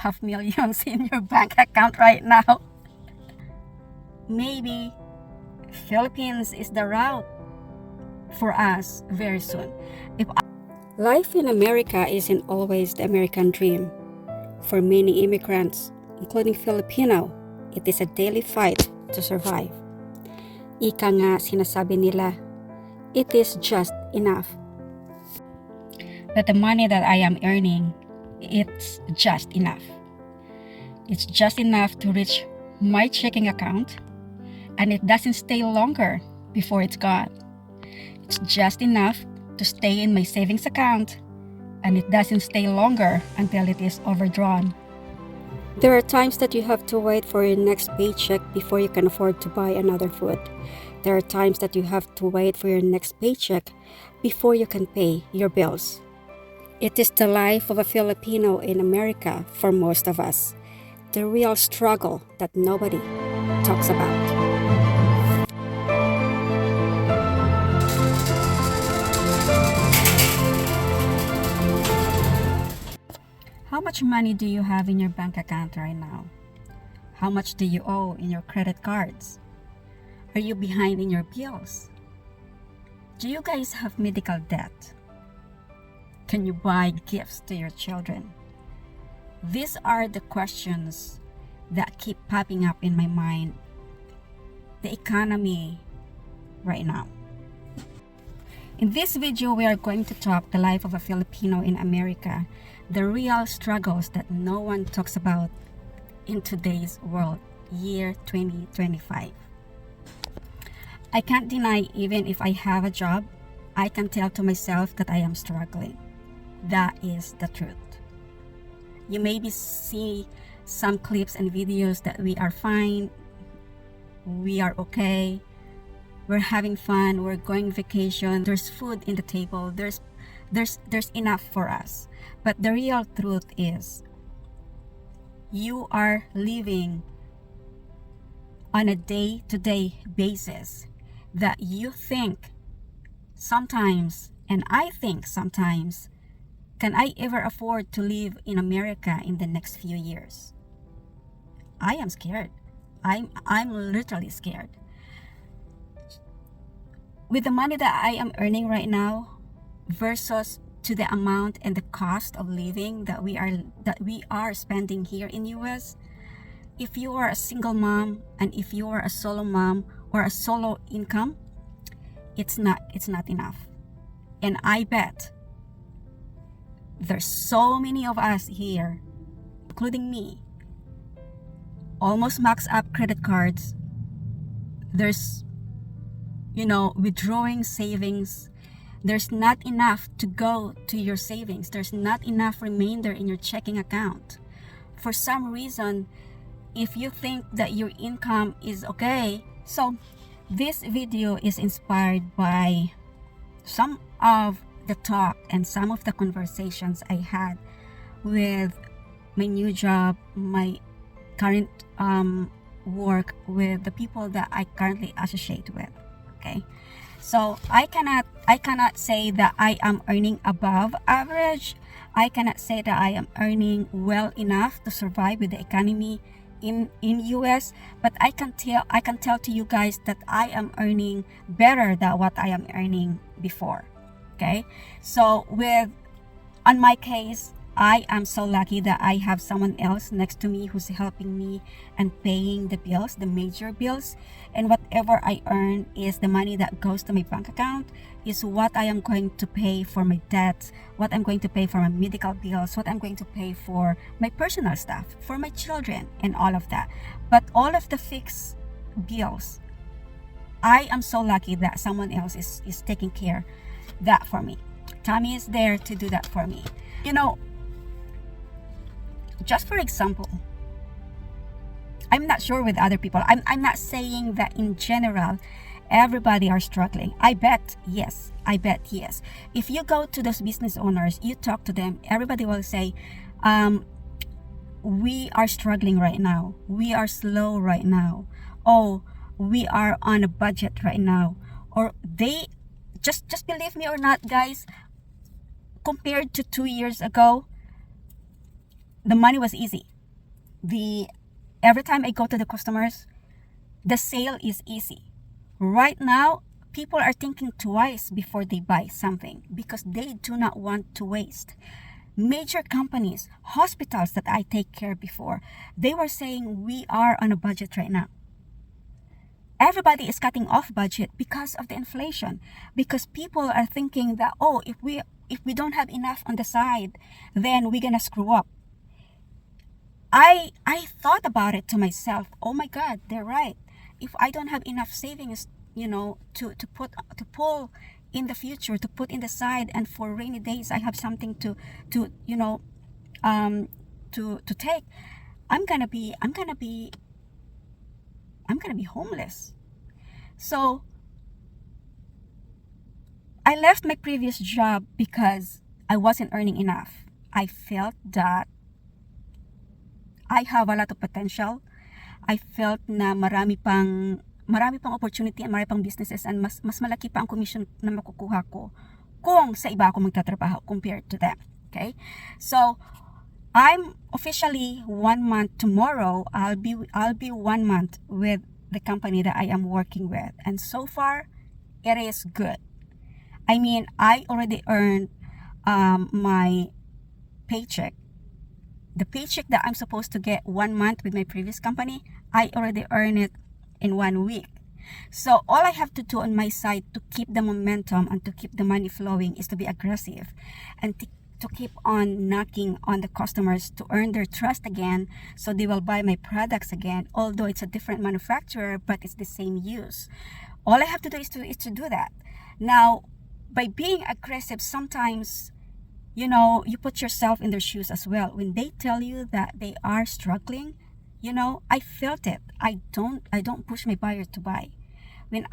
have millions in your bank account right now. Maybe Philippines is the route for us very soon. Life in America isn't always the American dream. For many immigrants, including Filipino, it is a daily fight to survive. Ika nga sinasabi nila, it is just enough. That the money that I am earning, it's just enough. It's just enough to reach my checking account, and it doesn't stay longer before it's gone. It's just enough to stay in my savings account, and it doesn't stay longer until it is overdrawn. There are times that you have to wait for your next paycheck before you can afford to buy another food. There are times that you have to wait for your next paycheck before you can pay your bills. It is the life of a Filipino in America for most of us. The real struggle that nobody talks about. How much money do you have in your bank account right now? How much do you owe in your credit cards? Are you behind in your bills? Do you guys have medical debt? Can you buy gifts to your children? These are the questions that keep popping up in my mind. The economy right now. In this video, we are going to talk the life of a Filipino in America, the real struggles that no one talks about in today's world, year 2025. I can't deny, even if I have a job, I can tell to myself that I am struggling. That is the truth. You maybe see some clips and videos that we are fine, we are okay, we're having fun, we're going vacation, there's food in the table, there's enough for us. But the real truth is, you are living on a day-to-day basis that you think sometimes, and I think sometimes, can I ever afford to live in America in the next few years? I am scared. I'm literally scared. With the money that I am earning right now versus to the amount and the cost of living that we are spending here in US, if you are a single mom and if you are a solo mom or a solo income, it's not enough. And I bet there's so many of us here, including me, almost max up credit cards. There's, withdrawing savings. There's not enough to go to your savings. There's not enough remainder in your checking account. For some reason, if you think that your income is okay, so this video is inspired by some of the talk and some of the conversations I had with my new job, my current work, with the people that I currently associate with. Okay, so I cannot say that I am earning above average. I cannot say that I am earning well enough to survive with the economy in US, but I can tell to you guys that I am earning better than what I am earning before. Okay, so on my case, I am so lucky that I have someone else next to me who's helping me and paying the bills, the major bills, and whatever I earn is the money that goes to my bank account, is what I am going to pay for my debts, what I'm going to pay for my medical bills, what I'm going to pay for my personal stuff, for my children, and all of that. But all of the fixed bills, I am so lucky that someone else is taking care that for me. Tommy is there to do that for me. Just for example, I'm not sure with other people. I'm not saying that in general everybody are struggling. I bet yes. If you go to those business owners, you talk to them, everybody will say, we are struggling right now. We are slow right now. Oh, we are on a budget right now. Or they just believe me or not, guys, compared to 2 years ago, the money was easy. The Every time I go to the customers, the sale is easy. Right now, people are thinking twice before they buy something because they do not want to waste. Major companies, hospitals that I take care before, they were saying we are on a budget right now. Everybody is cutting off budget because of the inflation, because people are thinking that, oh, if we don't have enough on the side, then we're gonna screw up. I thought about it to myself. Oh my God, they're right. If I don't have enough savings, to pull in the future, to put in the side, and for rainy days I have something to take, I'm gonna be homeless. So I left my previous job because I wasn't earning enough. I felt that I have a lot of potential. I felt na marami pang opportunity and marami pang businesses, and mas malaki pa ang commission na makukuha ko kung sa iba ako magtatrabaho compared to them. Okay? So, I'm officially 1 month tomorrow. I'll be 1 month with the company that I am working with. And so far, it is good. I mean, I already earned my paycheck. The paycheck that I'm supposed to get 1 month with my previous company, I already earned it in 1 week. So all I have to do on my side to keep the momentum and to keep the money flowing is to be aggressive and to keep on knocking on the customers to earn their trust again, so they will buy my products again, although it's a different manufacturer, but it's the same use. All I have to do is to do that. Now, by being aggressive, sometimes you put yourself in their shoes as well. When they tell you that they are struggling, I felt it. I don't push my buyer to buy. When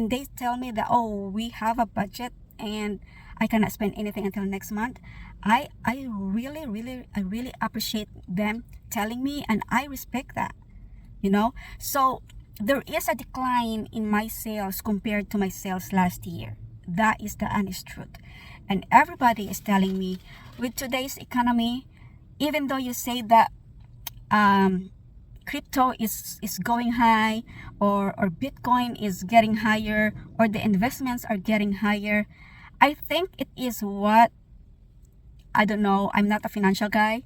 they tell me that, oh, we have a budget and I cannot spend anything until next month, I really appreciate them telling me, and I respect that. So there is a decline in my sales compared to my sales last year. That is the honest truth. And everybody is telling me, with today's economy, even though you say that crypto is going high, or Bitcoin is getting higher, or the investments are getting higher, I think it is what, I don't know, I'm not a financial guy.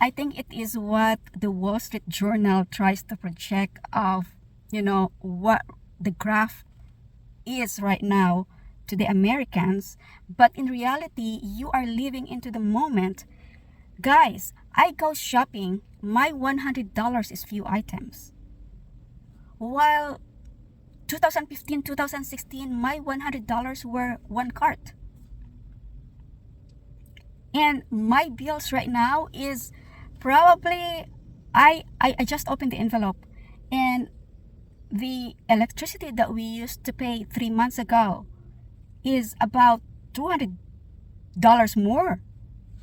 I think it is what the Wall Street Journal tries to project of, what the graph is right now to the Americans. But in reality, you are living into the moment. Guys, I go shopping, my $100 is few items. While 2015, 2016, my $100 were one cart. And my bills right now is probably, I just opened the envelope, and the electricity that we used to pay 3 months ago is about $200 more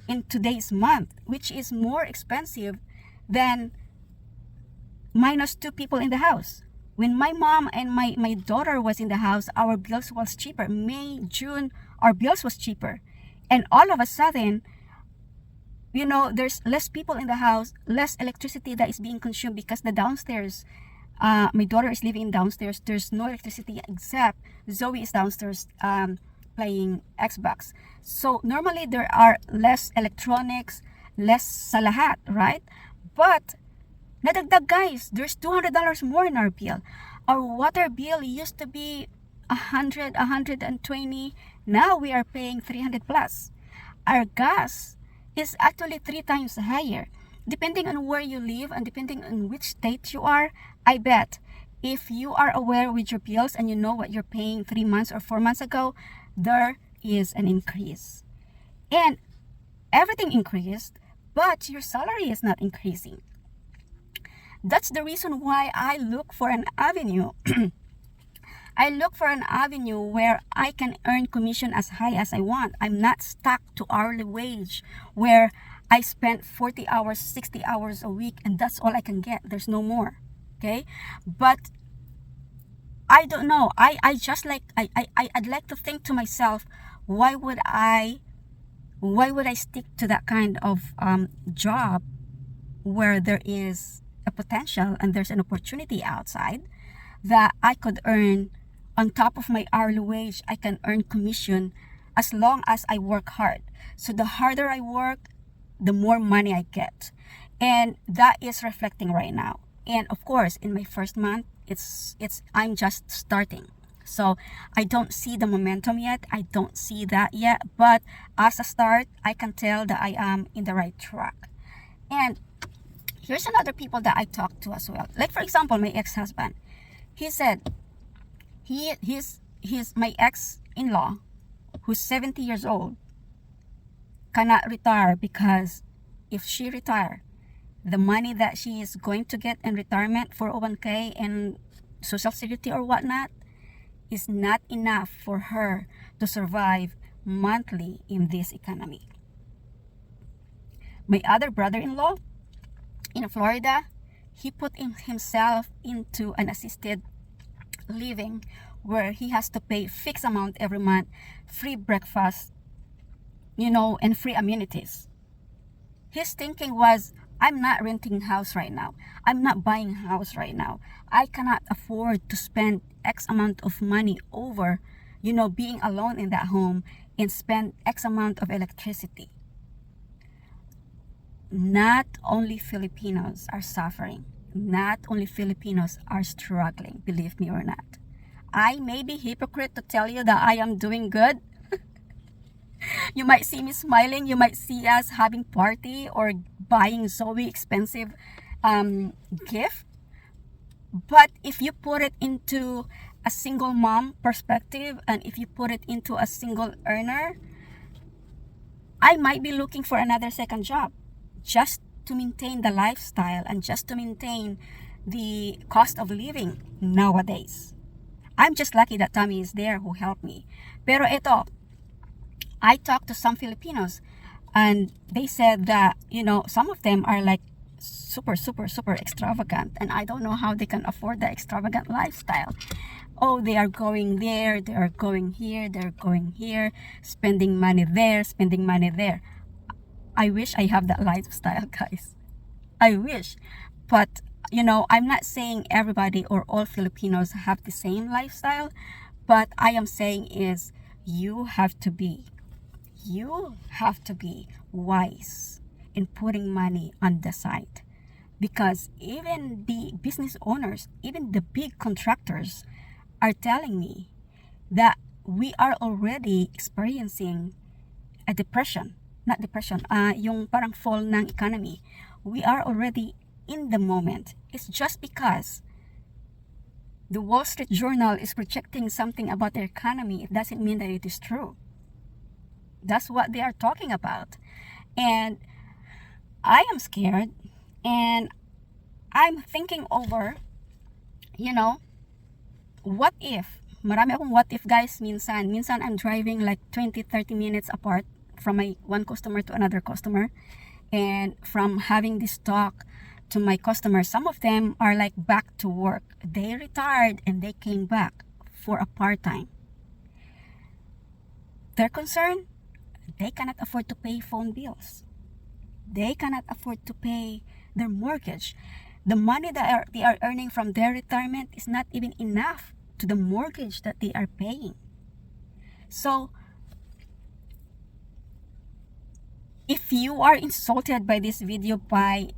in today's month, which is more expensive than minus 2 people in the house. When my mom and my daughter was in the house, our bills was cheaper. May, June, our bills was cheaper. And all of a sudden, there's less people in the house, less electricity that is being consumed because the downstairs, my daughter is living downstairs. There's no electricity except Zoe is downstairs playing Xbox. So normally there are less electronics, less sa lahat, right? But nadagdag, guys, there's $200 more in our bill. Our water bill used to be 120. Now we are paying 300 plus. Our gas is actually 3 times higher. Depending on where you live and depending on which state you are, I bet if you are aware with your bills and you know what you're paying 3 months or 4 months ago, there is an increase. And everything increased, but your salary is not increasing. That's the reason why I look for an avenue. I look for an avenue where I can earn commission as high as I want. I'm not stuck to hourly wage where I spend 40 hours, 60 hours a week, and that's all I can get. There's no more. Okay? But I don't know. I'd like to think to myself, why would I stick to that kind of job where there is a potential and there's an opportunity outside that I could earn on top of my hourly wage. I can earn commission as long as I work hard. So the harder I work, the more money I get. And that is reflecting right now. And of course, in my first month, I'm just starting. So I don't see the momentum yet. I don't see that yet. But as a start, I can tell that I am in the right track. And here's another people that I talked to as well. Like for example, my ex-husband. He said he's my ex-in-law, who's 70 years old, cannot retire because if she retire, the money that she is going to get in retirement, 401k and social security or whatnot, is not enough for her to survive monthly in this economy. My other brother-in-law in Florida, he put himself into an assisted living where he has to pay fixed amount every month, free breakfast, and free amenities. His thinking was, I'm not renting house right now. I'm not buying house right now. I cannot afford to spend X amount of money over, being alone in that home and spend X amount of electricity. Not only Filipinos are suffering. Not only Filipinos are struggling, believe me or not. I may be hypocrite to tell you that I am doing good. You might see me smiling. You might see us having party or buying Zoe expensive gift. But if you put it into a single mom perspective and if you put it into a single earner, I might be looking for another second job just to maintain the lifestyle and just to maintain the cost of living nowadays. I'm just lucky that Tommy is there who helped me. Pero ito, I talked to some Filipinos and they said that, some of them are like super extravagant and I don't know how they can afford the extravagant lifestyle. Oh, they are going there, they are going here, they're going here, spending money there, spending money there. I wish I have that lifestyle, guys. I wish. But, I'm not saying everybody or all Filipinos have the same lifestyle. But I am saying is you have to be wise in putting money on the side. Because even the business owners, even the big contractors are telling me that we are already experiencing a depression. Not depression, yung parang fall ng economy. We are already in the moment. It's just because the Wall Street Journal is projecting something about the economy, it doesn't mean that it is true. That's what they are talking about. And I am scared and I'm thinking over, what if? Marami akong what if, guys. Minsan I'm driving like 20-30 minutes apart from my one customer to another customer, and from having this talk to my customers, some of them are like back to work. They retired and they came back for a part-time. They're concerned they cannot afford to pay phone bills. They cannot afford to pay their mortgage. The money that they are earning from their retirement is not even enough to the mortgage that they are paying. So if you are insulted by this video by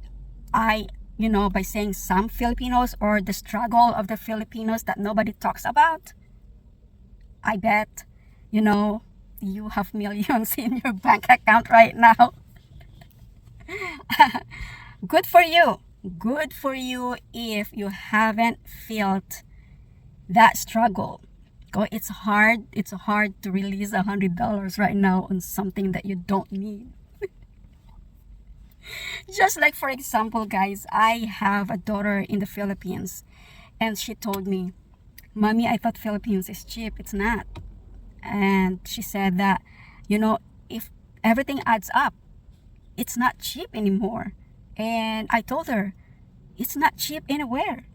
saying some Filipinos or the struggle of the Filipinos that nobody talks about, I bet, you have millions in your bank account right now. Good for you. Good for you if you haven't felt that struggle. It's hard to release $100 right now on something that you don't need. Just like, for example, guys, I have a daughter in the Philippines and she told me, Mommy, I thought Philippines is cheap. It's not. And she said that, if everything adds up, it's not cheap anymore. And I told her, it's not cheap anywhere.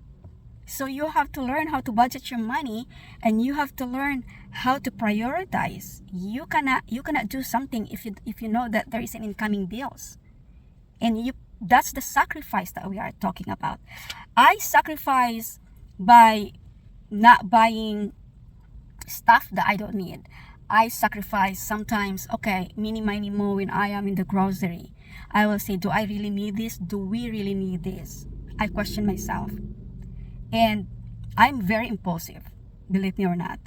So you have to learn how to budget your money and you have to learn how to prioritize. You cannot do something if you know that there is an incoming bills. And That's the sacrifice that we are talking about. I sacrifice by not buying stuff that I don't need. I sacrifice sometimes, okay, mini, miny, mo, when I am in the grocery. I will say, do I really need this? Do we really need this? I question myself. And I'm very impulsive, believe me or not.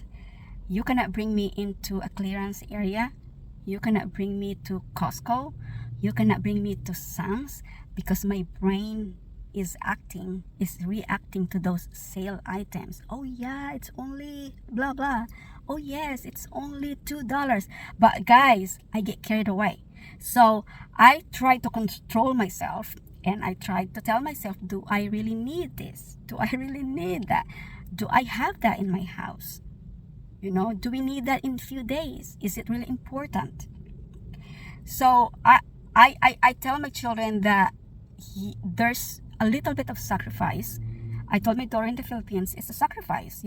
You cannot bring me into a clearance area. You cannot bring me to Costco. You cannot bring me to Sam's, because my brain is reacting to those sale items. Oh yeah, it's only blah blah. Oh yes, it's only $2. But guys, I get carried away. So I try to control myself, and I try to tell myself, do I really need this? Do I really need that? Do I have that in my house? Do we need that in a few days? Is it really important? So I tell my children that there's a little bit of sacrifice. I told my daughter in the Philippines, it's a sacrifice,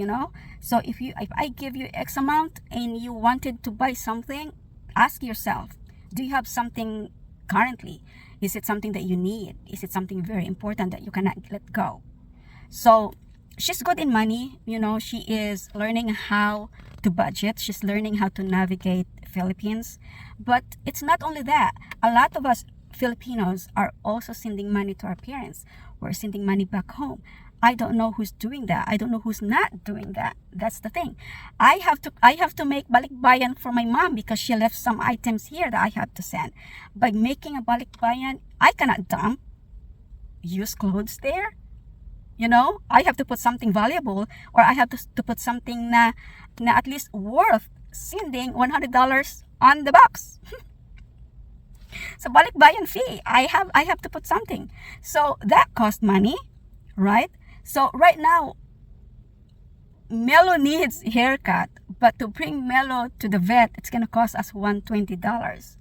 So if I give you X amount and you wanted to buy something, ask yourself, do you have something currently? Is it something that you need? Is it something very important that you cannot let go? So she's good in money, she is learning how to budget. She's learning how to navigate Philippines. But it's not only that. A lot of us Filipinos are also sending money to our parents. We're sending money back home. I don't know who's doing that. I don't know who's not doing that. That's the thing. I have to make balikbayan for my mom because she left some items here that I have to send. By making a balikbayan, I cannot dump used clothes there. I have to put something valuable, or I have to put something na at least worth sending $100 on the box. So balikbayan fee, I have to put something. So that cost money, right? So right now, Melo needs haircut, but to bring Melo to the vet, it's gonna cost us $120.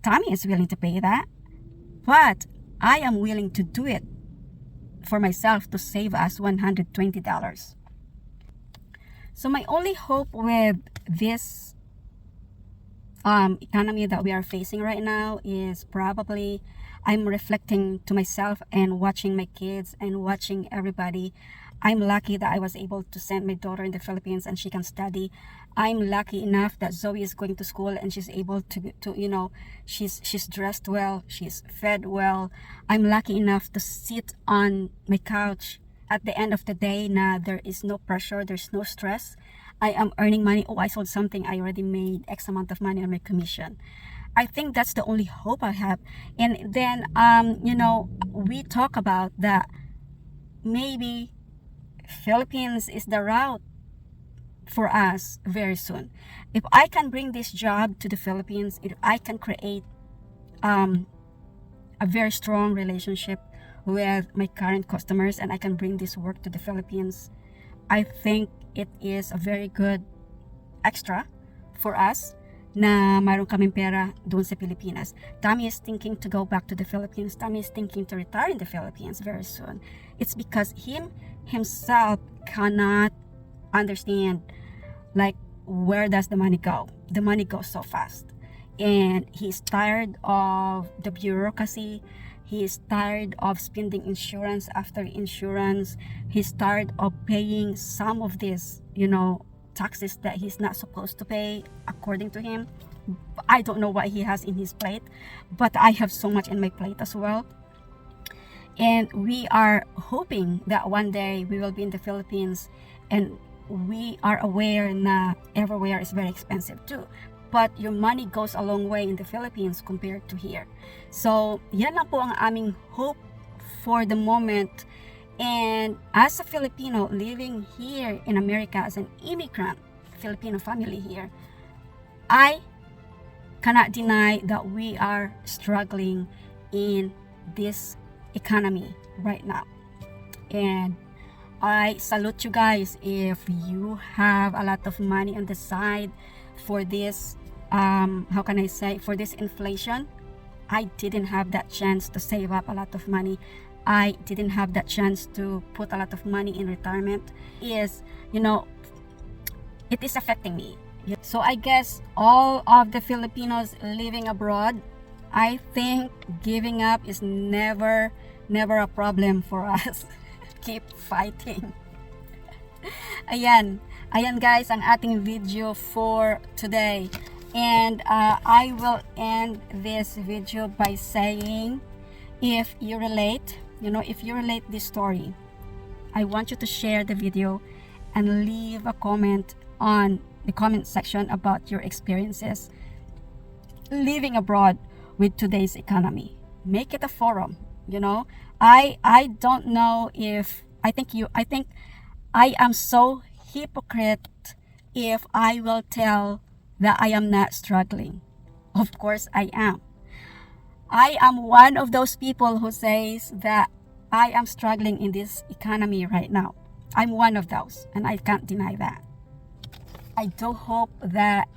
Tommy is willing to pay that, but I am willing to do it for myself to save us $120. So my only hope with this economy that we are facing right now is probably I'm reflecting to myself and watching my kids and watching everybody. I'm lucky that I was able to send my daughter in the Philippines and she can study. I'm lucky enough that Zoe is going to school and she's able to she's dressed well, she's fed well. I'm lucky enough to sit on my couch at the end of the day. Now there is no pressure, there's no stress. I am earning money. Oh, I sold something, I already made X amount of money on my commission. I think that's the only hope I have. And then we talk about that maybe Philippines is the route for us very soon. If I can bring this job to the Philippines, if I can create a very strong relationship with my current customers and I can bring this work to the Philippines, I think it is a very good extra for us na mayroon kaming pera doon sa Pilipinas. Tommy is thinking to go back to the Philippines. Tommy is thinking to retire in the Philippines very soon. It's because himself cannot understand where does the money go. The money goes so fast. And he's tired of the bureaucracy. He is tired of spending insurance after insurance. He's tired of paying some of these, taxes that he's not supposed to pay according to him. I don't know what he has in his plate, but I have so much in my plate as well. And we are hoping that one day we will be in the Philippines, and we are aware na everywhere is very expensive too. But your money goes a long way in the Philippines compared to here. So, yan lang po ang aming hope for the moment. And as a Filipino living here in America as an immigrant Filipino family here, I cannot deny that we are struggling in this economy right now. And I salute you guys if you have a lot of money on the side for this for this inflation. I didn't have that chance to save up a lot of money. I didn't have that chance to put a lot of money in retirement. It is affecting me. So I guess all of the Filipinos living abroad, I think giving up is never a problem for us. Keep fighting. Ayan guys ang ating video for today. And I will end this video by saying, if you relate this story, I want you to share the video and leave a comment on the comment section about your experiences living abroad with today's economy. Make it a forum. I don't know if I think I am so hypocrite if I will tell that I am not struggling. Of course I am. I am one of those people who says that I am struggling in this economy right now. I'm one of those, and I can't deny that. I do hope that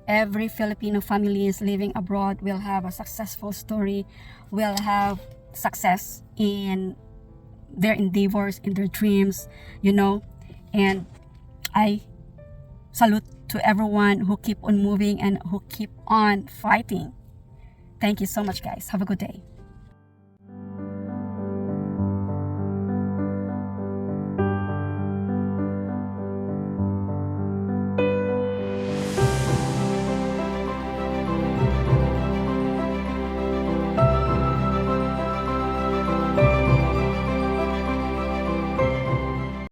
every Filipino family is living abroad will have a successful story, will have success in their endeavors, in their dreams, and I salute to everyone who keep on moving and who keep on fighting. Thank you so much, guys. Have a good day.